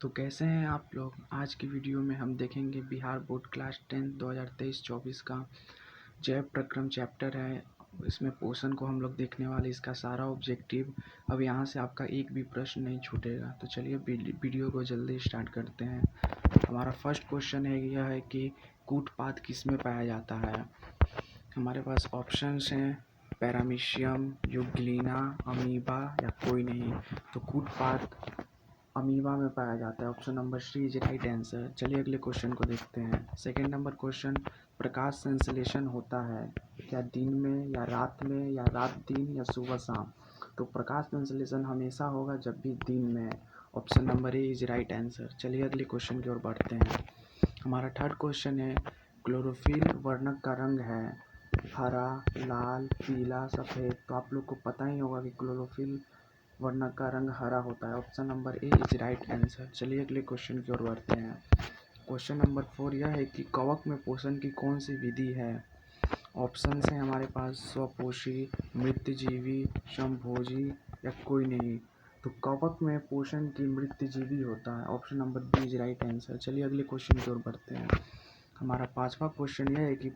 तो कैसे हैं आप लोग। आज की वीडियो में हम देखेंगे बिहार बोर्ड क्लास 10 2023-24 का जैव प्रक्रम चैप्टर है। इसमें पोषण को हम लोग देखने वाले, इसका सारा ऑब्जेक्टिव। अब यहाँ से आपका एक भी प्रश्न नहीं छूटेगा। तो चलिए वीडियो को जल्दी स्टार्ट करते हैं। हमारा फर्स्ट क्वेश्चन है यह है कि कूटपाद किस में पाया जाता है। हमारे पास ऑप्शंस हैं पैरामीशियम, यूग्लिना, अमीबा या कोई नहीं। तो कूटपाद अमीबा में पाया जाता है। Option number C is right answer. चलिए अगले क्वेश्चन को देखते हैं। सेकंड नंबर क्वेश्चन, प्रकाश संश्लेषण होता है क्या दिन में या रात में या रात दिन या सुबह शाम। तो प्रकाश संश्लेषण हमेशा होगा जब भी दिन में। Option number A is right answer. चलिए अगले क्वेश्चन की ओर बढ़ते हैं। हमारा थर्ड क्वेश्चन है क्लोरोफिल वर्णक का रंग है हरा, लाल, पीला, सफ़ेद। तो आप लोग को पता ही होगा कि क्लोरोफिल वर्णक का रंग हरा होता है। Option number A is right answer. चलिए अगले क्वेश्चन की ओर बढ़ते हैं। क्वेश्चन नंबर 4 यह है कि कवक में पोषण की कौन सी विधि है। ऑप्शन है हमारे पास स्वपोषी, मृतजीवी, समभोजी या कोई नहीं। तो कवक में पोषण की मृतजीवी होता है। Option number B is right answer. चलिए अगले क्वेश्चन की ओर बढ़ते हैं। हमारा पांचवा क्वेश्चन यह है कि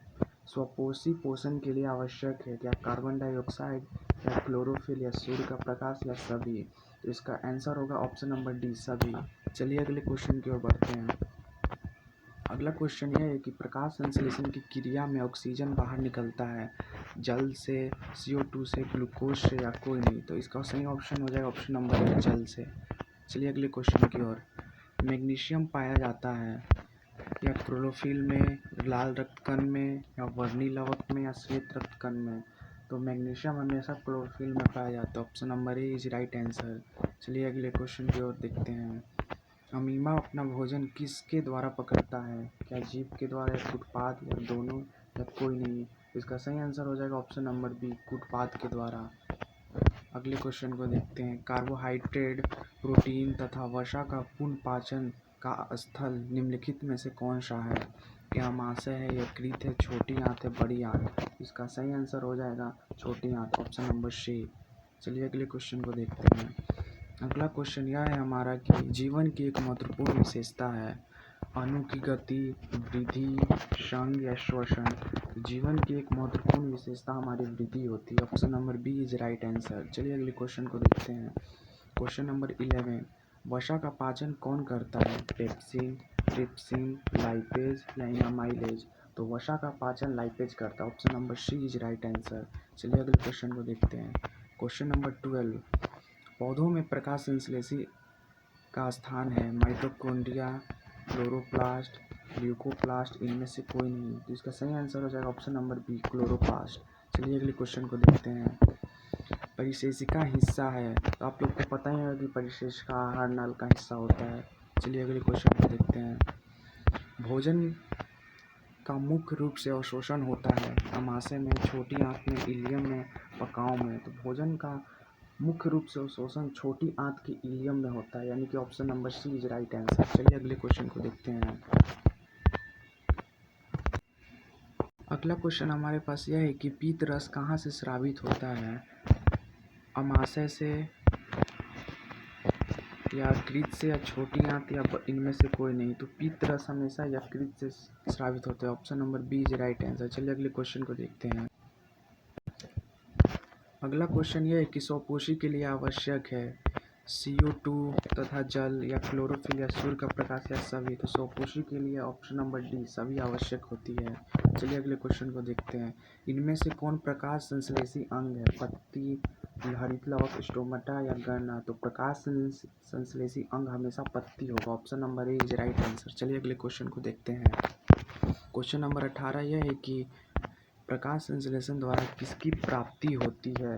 स्वपोषी पोषण के लिए आवश्यक है क्या कार्बन डाइऑक्साइड या क्लोरोफिल या सूर्य का प्रकाश या सभी। तो इसका आंसर होगा ऑप्शन नंबर डी सभी। चलिए अगले क्वेश्चन की ओर बढ़ते हैं। अगला क्वेश्चन यह है कि प्रकाश संश्लेषण की क्रिया में ऑक्सीजन बाहर निकलता है जल से, CO2 से, ग्लूकोज से या कोई नहीं। तो इसका सही ऑप्शन हो जाएगा ऑप्शन नंबर ए जल से। चलिए अगले क्वेश्चन की ओर। मैग्नीशियम पाया जाता है या क्लोरोफिल में, लाल रक्तकण में या वर्णी लवक में या श्वेत रक्तकण में। तो मैग्नीशियम हमेशा क्लोरोफिल में पाया जाता है। Option number A is right answer. चलिए अगले क्वेश्चन की ओर देखते हैं। अमीबा अपना भोजन किसके द्वारा पकड़ता है क्या जीभ के द्वारा या कूटपाद या दोनों या कोई नहीं। इसका सही आंसर हो जाएगा ऑप्शन नंबर बी कूटपाद के द्वारा। अगले क्वेश्चन को देखते हैं। कार्बोहाइड्रेट, प्रोटीन तथा वसा का पुनः पाचन का स्थल निम्नलिखित में से कौन सा है। क्या अमाशय है, यकृत है, छोटी आंत है, बड़ी आंत। इसका सही आंसर हो जाएगा छोटी आंत। Option number C. चलिए अगले क्वेश्चन को देखते हैं। अगला क्वेश्चन यह है हमारा कि जीवन की एक महत्वपूर्ण विशेषता है अणु की गति, वृद्धि, संघ या श्वसन। जीवन की एक महत्वपूर्ण विशेषता हमारी वृद्धि होती है। Option number B is right answer. चलिए अगले क्वेश्चन को देखते हैं। क्वेश्चन नंबर 11, वसा का पाचन कौन करता है पेप्सिन, ट्रिप्सिन, लाइपेज या अमाइलेज। तो वसा का पाचन लाइपेज करता है। Option number C is right answer. चलिए अगले क्वेश्चन को देखते हैं। क्वेश्चन नंबर 12, पौधों में प्रकाश संश्लेषी का स्थान है माइटोकॉन्ड्रिया, क्लोरोप्लास्ट, ल्यूकोप्लास्ट, इनमें से कोई नहीं। तो इसका सही आंसर हो जाएगा ऑप्शन नंबर बी क्लोरोप्लास्ट। चलिए अगले क्वेश्चन को देखते हैं। परिशेषिका हिस्सा है। तो आप लोग को पता ही है कि परिशेषिका आहार नल का हिस्सा होता है। चलिए अगले क्वेश्चन को देखते हैं। भोजन का मुख्य रूप से अवशोषण होता है अमाशय में, छोटी आंत में, इलियम में, पकाओं में। तो भोजन का मुख्य रूप से अवशोषण छोटी आंत के इलियम में होता है, यानी कि option number C is right answer. चलिए अगले क्वेश्चन को देखते हैं। अगला क्वेश्चन हमारे पास यह है कि पीत रस कहाँ से स्रावित होता है अमाशय से या यकृत से या छोटी आंत या इनमें से कोई नहीं। तो पीत रस हमेशा यकृत से स्रावित होता है। Option number B is right answer. चलिए अगले क्वेश्चन को देखते हैं। अगला क्वेश्चन यह है कि स्वपोषी के लिए आवश्यक है CO2 तथा जल या क्लोरोफिल या सूर्य का प्रकाश या सभी। तो स्वपोषी के लिए ऑप्शन नंबर डी सभी आवश्यक होती है। चलिए अगले क्वेश्चन को देखते हैं। इनमें से कौन प्रकाश संश्लेषी अंग है पत्ती, हरित लवक, स्टोमाटा या गणना। तो प्रकाश संश्लेषी अंग हमेशा पत्ती होगा। Option number A is right answer. चलिए अगले क्वेश्चन को देखते हैं। क्वेश्चन नंबर 18 यह है कि प्रकाश संश्लेषण द्वारा किसकी प्राप्ति होती है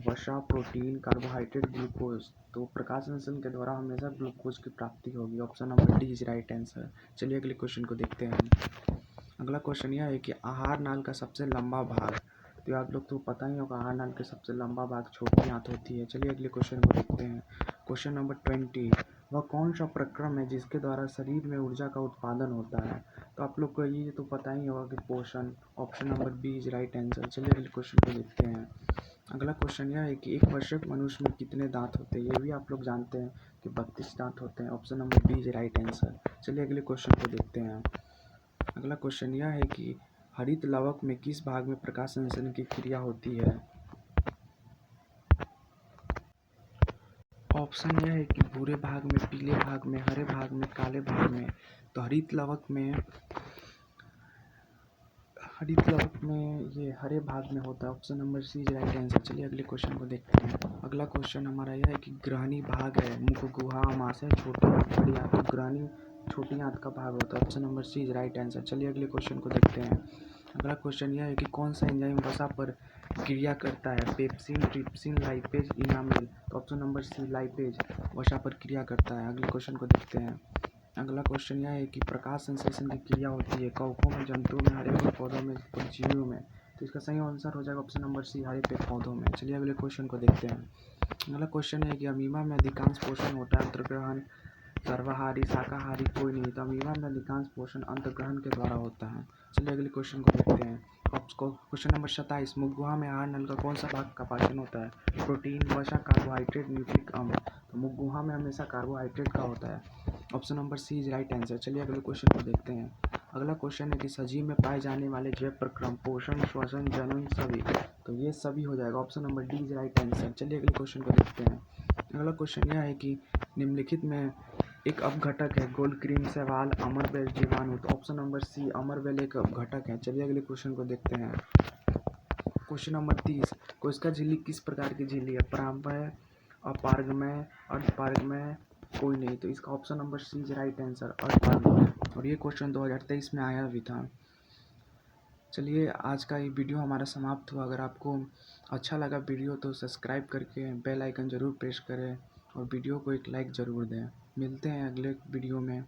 वसा, प्रोटीन, कार्बोहाइड्रेट, ग्लूकोज। तो प्रकाश संश्लेषण के द्वारा हमेशा ग्लूकोज की प्राप्ति होगी। Option number D is right answer. चलिए अगले क्वेश्चन को देखते हैं। अगला क्वेश्चन यह है कि आहार नाल का सबसे लंबा भाग। तो आप लोग तो पता ही होगा आहार नाल के सबसे लंबा भाग छोटी आंत होती है। चलिए अगले क्वेश्चन को देखते हैं। क्वेश्चन नंबर 20, वह कौन सा प्रक्रम है जिसके द्वारा शरीर में ऊर्जा का उत्पादन होता है। तो आप लोग को ये तो पता ही होगा कि पोषण। Option number B is right answer. चलिए अगले क्वेश्चन को देखते हैं। अगला क्वेश्चन यह है कि एक वर्षक मनुष्य में कितने दांत होते हैं। ये भी आप लोग जानते हैं कि 32 दांत होते हैं। Option number B is right answer. चलिए अगले क्वेश्चन को देखते हैं। अगला क्वेश्चन यह है कि हरित लवक में किस भाग में प्रकाश संश्लेषण की क्रिया होती है। ऑप्शन यह है कि भूरे भाग में, पीले भाग में, हरे भाग में, काले भाग में। तो हरित लवक में ये हरे भाग में होता है। Option number C is right answer. चलिए अगले क्वेश्चन को देखते हैं। अगला क्वेश्चन हमारा यह है कि ग्रहणी भाग है मुख, गुहा, अमाशय, छोटी आंत, बड़ी आंत। तो ग्रहणी छोटी आंत का भाग होता है। Option number C is right answer. चलिए अगले क्वेश्चन को देखते हैं। अगला क्वेश्चन यह है कि कौन सा एंजाइम वसा पर क्रिया करता है। Pepsin, trypsin, lipase, enamel. तो ऑप्शन नंबर सी लाइपेज वसा पर क्रिया करता है। अगले क्वेश्चन को देखते हैं। अगला क्वेश्चन यह है कि प्रकाश संश्लेषण की क्रिया होती है कवकों में, जंतुओं में, हरे पेड़ पौधों में, परजीवियों में। तो इसका सही आंसर हो जाएगा ऑप्शन नंबर सी हरे पेड़ पौधों में। चलिए अगले क्वेश्चन को देखते हैं। अगला क्वेश्चन है कि अमीबा में अधिकांश पोषण होता है अंतर्ग्रहण, सर्वाहारी, शाकाहारी कोई नहीं। तो अमीबा में अधिकांश पोषण अंतर्ग्रहण के द्वारा होता है। चलिए अगले क्वेश्चन को देखते हैं। क्वेश्चन नंबर 27, मुख गुहा में आहार नल का कौन सा भाग का पाचन होता है। प्रोटीन, वसा, कार्बोहाइड्रेट, न्यूक्लिक अम्ल। तो मुख गुहा में हमेशा कार्बोहाइड्रेट का होता है। Option number C is right answer. चलिए अगले क्वेश्चन को देखते हैं। अगला क्वेश्चन है कि सजीव में पाए जाने वाले जैव प्रक्रम पोषण, श्वसन, जनन सभी। तो ये सभी हो जाएगा। Option number D is right answer. चलिए अगले क्वेश्चन को देखते हैं। अगला क्वेश्चन यह है कि निम्नलिखित में एक अपघटक है गोल्डक्रीम, शैवाल, अमरवेल, जीवाणु। तो ऑप्शन नंबर सी अमरवेल एक अपघटक है। चलिए अगले क्वेश्चन को देखते हैं। क्वेश्चन नंबर 30, कोशिका झिल्ली किस प्रकार की झिल्ली है। परागमय, अपारगमय, अर्धपारगमय, कोई नहीं। तो इसका option number C is right answer, अर्धपारगमय। और ये क्वेश्चन 2023 में आया भी था। चलिए आज का ये वीडियो हमारा समाप्त हुआ। अगर आपको अच्छा लगा वीडियो तो सब्सक्राइब करके बेल आइकन ज़रूर प्रेस करें और वीडियो को एक लाइक ज़रूर दें। मिलते हैं अगले वीडियो में।